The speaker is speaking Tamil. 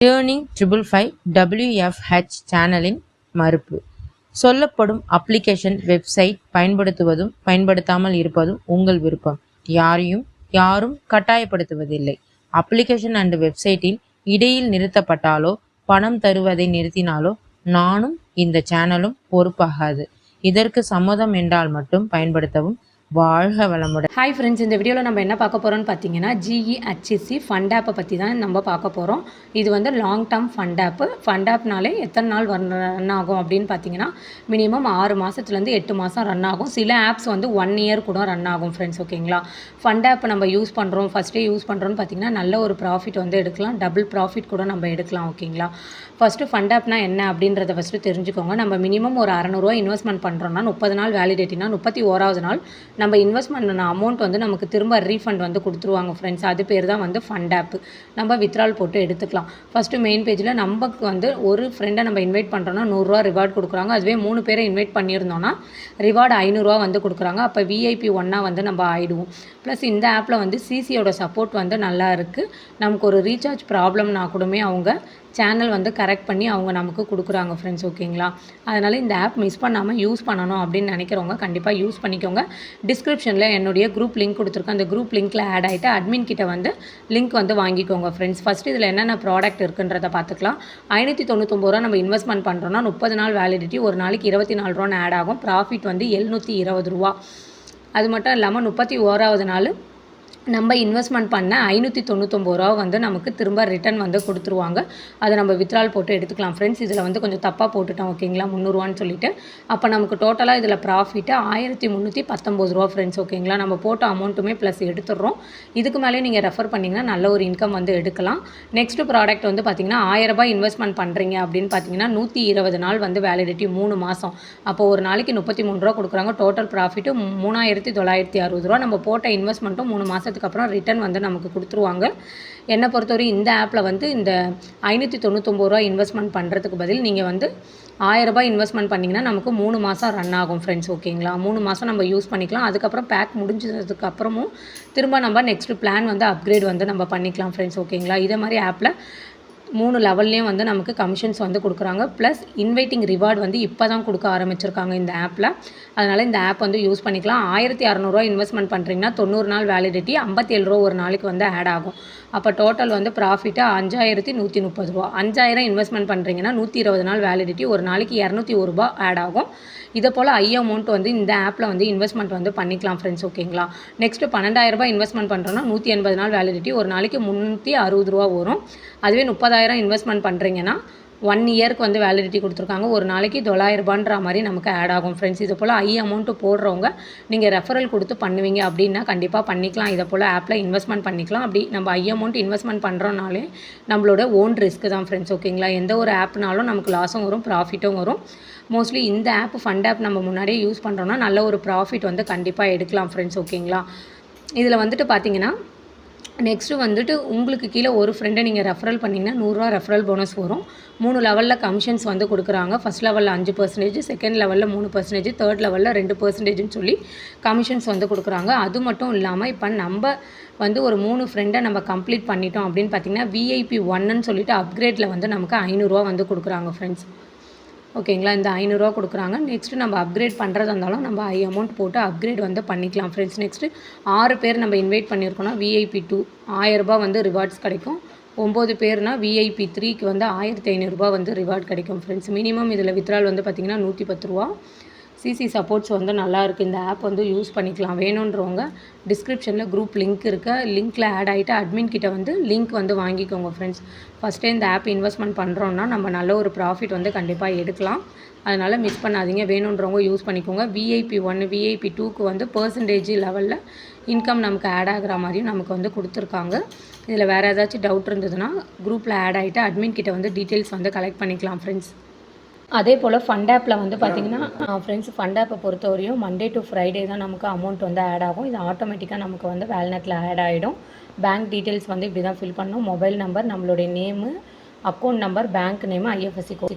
டேர்னிங் 555 WFH சேனலின் மறுப்பு. சொல்லப்படும் அப்ளிகேஷன் வெப்சைட் பயன்படுத்துவதும் பயன்படுத்தாமல் இருப்பதும் உங்கள் விருப்பம். யாரும் கட்டாயப்படுத்துவதில்லை. அப்ளிகேஷன் அண்ட் வெப்சைட்டில் இடையில் நிறுத்தப்பட்டாலோ பணம் தருவதை நிறுத்தினாலோ நானும் இந்த சேனலும் பொறுப்பாகாது. இதற்கு சம்மதம் என்றால் மட்டும் பயன்படுத்தவும். வாழ்க வளமுடன். ஹாய் ஃப்ரெண்ட்ஸ், இந்த வீடியோவில் நம்ம என்ன பார்க்க போகிறோம்னு பார்த்தீங்கன்னா GEHC ஃபண்ட் ஆப்பை பற்றி தான் நம்ம பார்க்க போகிறோம். இது வந்து லாங் டேர்ம் ஃபண்ட் ஆப்பு. ஃபண்ட் ஆப்னாலே எத்தனை நாள் ரன் ஆகும் அப்படின்னு பார்த்தீங்கன்னா மினிமம் 6 மாதத்துலேருந்து 8 மாதம் ரன் ஆகும். சில ஆப்ஸ் வந்து 1 இயர் கூட ரன் ஆகும் ஃப்ரெண்ட்ஸ். ஓகேங்களா, ஃபண்ட் ஆப் நம்ம யூஸ் பண்ணுறோம், ஃபஸ்ட்டே யூஸ் பண்ணுறோன்னு பார்த்தீங்கன்னா நல்ல ஒரு ப்ராஃபிட் வந்து எடுக்கலாம், டபுள் ப்ராஃபிட் கூட நம்ம எடுக்கலாம். ஓகேங்களா, ஃபஸ்ட்டு ஃபண்ட் ஆப்னா என்ன அப்படின்றத ஃபஸ்ட்டு தெரிஞ்சுக்கோங்க. நம்ம மினிமம் ஒரு 600 ரூபா இன்வெஸ்ட்மெண்ட் பண்ணுறோம்னா 30 நாள் வேலிடேட்டினா 31வது நாள் நம்ம இன்வெஸ்ட்மெண்ட் பண்ண அமௌண்ட் வந்து நமக்கு திரும்ப ரீஃபண்ட் வந்து கொடுத்துருவாங்க ஃப்ரெண்ட்ஸ். அது பேர் தான் வந்து ஃபண்ட் ஆப். நம்ம வித்ட்ரால் போட்டு எடுத்துக்கலாம். ஃபஸ்ட்டு மெயின் பேஜில் நமக்கு வந்து ஒரு ஃப்ரெண்டை நம்ம இன்வைட் பண்ணுறோன்னா 100 ரூபா ரிவார்ட் கொடுக்குறாங்க. அதுவே 3 பேரை இன்வைட் பண்ணியிருந்தோன்னா ரிவார்டு 500 ரூபா வந்து கொடுக்குறாங்க. அப்போ VIP 1 வந்து நம்ம ஆயிடுவோம். ப்ளஸ் இந்த ஆப்பில் வந்து CCயோட சப்போர்ட் வந்து நல்லா இருக்குது. நமக்கு ஒரு ரீசார்ஜ் ப்ராப்ளம்னா கூடமே அவங்க சேனல் வந்து கரெக்ட் பண்ணி அவங்க நமக்கு கொடுக்குறாங்க ஃப்ரெண்ட்ஸ். ஓகேங்களா, அதனால் இந்த ஆப் மிஸ் பண்ணாமல் யூஸ் பண்ணணும் அப்படின்னு நினைக்கிறவங்க கண்டிப்பாக யூஸ் பண்ணிக்கோங்க. டிஸ்கிரிப்ஷனில் என்னுடைய குரூப் லிங்க் கொடுத்துருக்கேன். அந்த குரூப் லிங்க்கில் ஆட் ஆகிட்டு அட்மின் கிட்ட வந்து லிங்க் வந்து வாங்கிக்கோங்க ஃப்ரெண்ட்ஸ். ஃபஸ்ட்டு இதில் என்னென்ன ப்ராடக்ட் இருக்குன்றதை பார்த்துக்கலாம். 599 ரூபா நம்ம இன்வெஸ்ட்மெண்ட் பண்ணுறோன்னா 30 நாள் வேலிடிட்டி, ஒரு நாளைக்கு 24 ரூபான்னு ஆட் ஆகும். ப்ராஃபிட் வந்து 720 ரூபா. அது மட்டும் இல்லாமல் 31வது நாள் நம்ம இன்வெஸ்ட்மெண்ட் பண்ண 599 ரூபா வந்து நமக்கு திரும்ப ரிட்டர்ன் வந்து கொடுத்துருவாங்க. அதை நம்ம வித்ட்ரால் போட்டு எடுத்துக்கலாம் ஃப்ரெண்ட்ஸ். இதில் வந்து கொஞ்சம் தப்பாக போட்டுட்டோம். ஓகேங்களா, 300 ரூபான்னு சொல்லிட்டு. அப்போ நமக்கு டோட்டலாக இதில் ப்ராஃபிட்டு 1319 ரூபா ஃப்ரெண்ட்ஸ். ஓகேங்களா, நம்ம போட்ட அமௌண்ட்டுமே ப்ளஸ் எடுத்துடுறோம். இதுக்கு மேலே நீங்கள் ரெஃபர் பண்ணிங்கன்னா நல்ல ஒரு இன்கம் வந்து எடுக்கலாம். நெக்ஸ்ட் ப்ராடக்ட் வந்து பார்த்திங்கன்னா 1000 ரூபாய் இன்வெஸ்ட்மெண்ட் பண்ணுறீங்க அப்படின்னு பார்த்தீங்கன்னா 120 நாள் வந்து வேலிடிட்டி, 3 மாதம். அப்போ ஒரு நாளைக்கு 33 ரூபா கொடுக்குறாங்க. டோட்டல் ப்ராஃபிட்டு 3960 ரூபா. நம்ம போட்ட இன்வெஸ்ட்மெண்ட்டும் 3 மாதத்துக்கு அப்புறம் ரிட்டர்ன் வந்து நமக்கு கொடுத்துருவாங்க. என்னை பொறுத்தவரை இந்த ஆப்பில் வந்து இந்த 599 ரூபா இன்வெஸ்ட்மெண்ட் பண்ணுறதுக்கு பதில் நீங்கள் வந்து 1000 ரூபாய் இன்வெஸ்ட்மெண்ட் பண்ணிங்கன்னா நமக்கு 3 மாதம் ரன் ஆகும் ஃப்ரெண்ட்ஸ். ஓகேங்களா, 3 மாதம் நம்ம யூஸ் பண்ணிக்கலாம். அதுக்கப்புறம் பேக் முடிஞ்சதுக்கு அப்புறமும் திரும்ப நம்ம நெக்ஸ்ட் பிளான் வந்து அப்கிரேட் வந்து நம்ம பண்ணிக்கலாம் ஃப்ரெண்ட்ஸ். ஓகேங்களா, இதே மாதிரி ஆப்பில் 3 லெவல்லையும் வந்து நமக்கு கமிஷன்ஸ் வந்து கொடுக்குறாங்க. ப்ளஸ் இன்வைட்டிங் ரிவார்டு வந்து இப்போ தான் கொடுக்க ஆரம்பிச்சிருக்காங்க இந்த ஆப்பில். அதனால் இந்த ஆப் வந்து யூஸ் பண்ணிக்கலாம். 1600 ரூபா இன்வெஸ்ட்மெண்ட் பண்ணுறீங்கன்னா 90 நாள் வேலிடிட்டி, 57 ரூபா ஒரு நாளைக்கு வந்து ஆட் ஆகும். அப்போ டோட்டல் வந்து ப்ராஃபிட்டு 5130 ரூபா. 5000 இன்வெஸ்ட்மெண்ட் பண்ணுறீங்கன்னா 120 நாள் வேலிடிட்டி, ஒரு நாளைக்கு 201 ரூபா ஆட் ஆகும். இதை போல் அமௌண்ட் வந்து இந்த ஆப்பில் வந்து இன்வெஸ்ட்மெண்ட் வந்து பண்ணிக்கலாம் ஃப்ரெண்ட்ஸ். ஓகேங்களா, நெக்ஸ்ட்டு 12000 ரூபாய் இன்வெஸ்ட்மெண்ட் பண்ணுறோன்னா 180 நாள் வேலிடிட்டி, ஒரு நாளைக்கு 360 ரூபா வரும். அதுவே 30,000 இன்வெஸ்ட்மெண்ட் பண்ணுறீங்கன்னா 1 இயருக்கு வந்து வேலிடிட்டி கொடுத்துருக்காங்க. ஒரு நாளைக்கு 900 ரூபான்ற மாதிரி நமக்கு ஆட் ஆகும் ஃப்ரெண்ட்ஸ். இது போல் அமௌண்ட்டு போடுறவங்க நீங்கள் ரெஃபரல் கொடுத்து பண்ணுவீங்க அப்படின்னா கண்டிப்பாக பண்ணிக்கலாம். இதை போல் ஆப்பில் இன்வெஸ்ட்மெண்ட் பண்ணிக்கலாம். அப்படி நம்ம அமௌண்ட் இன்வெஸ்ட்மெண்ட் பண்ணுறோனாலே நம்மளோட ஓன் ரிஸ்க்கு தான் ஃப்ரெண்ட்ஸ். ஓகேங்களா, எந்த ஒரு ஆப்னாலும் நமக்கு லாஸும் வரும், ப்ராஃபிட்டும் வரும். மோஸ்ட்லி இந்த ஆப் ஃபண்ட் ஆப் நம்ம முன்னாடியே யூஸ் பண்ணுறோன்னா நல்ல ஒரு ப்ராஃபிட் வந்து கண்டிப்பாக எடுக்கலாம் ஃப்ரெண்ட்ஸ். ஓகேங்களா, இதில் வந்துட்டு பார்த்தீங்கன்னா நெக்ஸ்ட்டு வந்துட்டு உங்களுக்கு கீழே ஒரு ஃப்ரெண்டை நீங்கள் ரெஃபரல் பண்ணிங்கன்னா 100 ரூபா ரெஃபரல் போனஸ் வரும். 3 லெவலில் கமிஷன்ஸ் வந்து கொடுக்குறாங்க. ஃபஸ்ட் லெவலில் 5%, செகண்ட் லெவலில் 3%, தேர்ட் லெவலில் 2%ன்னு சொல்லி கமிஷன்ஸ் வந்து கொடுக்குறாங்க. அது மட்டும் இல்லாமல் இப்போ நம்ம வந்து ஒரு 3 ஃப்ரெண்டை நம்ம கம்ப்ளீட் பண்ணிட்டோம் அப்படின்னு பார்த்தீங்கன்னா VIP 1ன்னு சொல்லிட்டு அப்கிரேடில் வந்து நமக்கு 500 ரூபா வந்து கொடுக்குறாங்க ஃப்ரெண்ட்ஸ். ஓகேங்களா, இந்த 500 ரூபா கொடுக்குறாங்க. நெக்ஸ்ட்டு நம்ம அப்கிரேட் பண்ணுறதா இருந்தாலும் நம்ம அமௌண்ட் போட்டு அப்கிரேட் வந்து பண்ணிக்கலாம் ஃப்ரெண்ட்ஸ். நெக்ஸ்ட்டு 6 பேர் நம்ம இன்வைட் பண்ணியிருக்கோன்னா VIP 2 1000 ரூபா வந்து ரிவார்ட்ஸ் கிடைக்கும். 9 பேர்னா VIP 3க்கு வந்து 1500 ரூபா வந்து ரிவார்ட் கிடைக்கும் ஃப்ரெண்ட்ஸ். மினிமம் இதில் வித்ட்ரால் வந்து பார்த்திங்கன்னா 110 ரூபா. CC சப்போர்ட்ஸ் வந்து நல்லா இருக்குது. இந்த ஆப் வந்து யூஸ் பண்ணிக்கலாம். வேணுன்றவங்க டிஸ்கிரிப்ஷனில் குரூப் லிங்க் இருக்க லிங்க்கில் ஆட் ஆகிட்டு அட்மின் கிட்ட வந்து லிங்க் வந்து வாங்கிக்கோங்க ஃப்ரெண்ட்ஸ். ஃபஸ்ட்டே இந்த ஆப் இன்வெஸ்ட்மெண்ட் பண்ணுறோன்னா நம்ம நல்ல ஒரு ப்ராஃபிட் வந்து கண்டிப்பாக எடுக்கலாம். அதனால் மிஸ் பண்ணாதீங்க. வேணுன்றவங்க யூஸ் பண்ணிக்கோங்க. VIP 1 VIP 2க்கு வந்து பர்சன்டேஜ் லெவலில் இன்கம் நமக்கு ஆட் ஆகிற மாதிரியும் நமக்கு வந்து கொடுத்துருக்காங்க. இதில் வேறு ஏதாச்சும் டவுட் இருந்ததுன்னா குரூப்பில் ஆட் ஆகிட்டு அட்மின் கிட்ட வந்து டீட்டெயில்ஸ் வந்து கலெக்ட் பண்ணிக்கலாம் ஃப்ரெண்ட்ஸ். அதே போல் ஃபண்ட் ஆப்பில் வந்து பார்த்திங்கன்னா ஃப்ரெண்ட்ஸ், ஃபண்ட் ஆப்பை பொறுத்தவரையும் மண்டே டு ஃப்ரைடே தான் நமக்கு அமௌண்ட் வந்து ஆட் ஆகும். இது ஆட்டோமேட்டிக்காக நமக்கு வந்து வேல்நெட்டில் ஆட் ஆகிடும். பேங்க் டீட்டெயில்ஸ் வந்து இப்படி தான் ஃபில் பண்ணணும். மொபைல் நம்பர், நம்மளுடைய name, account number, bank name, IFSC code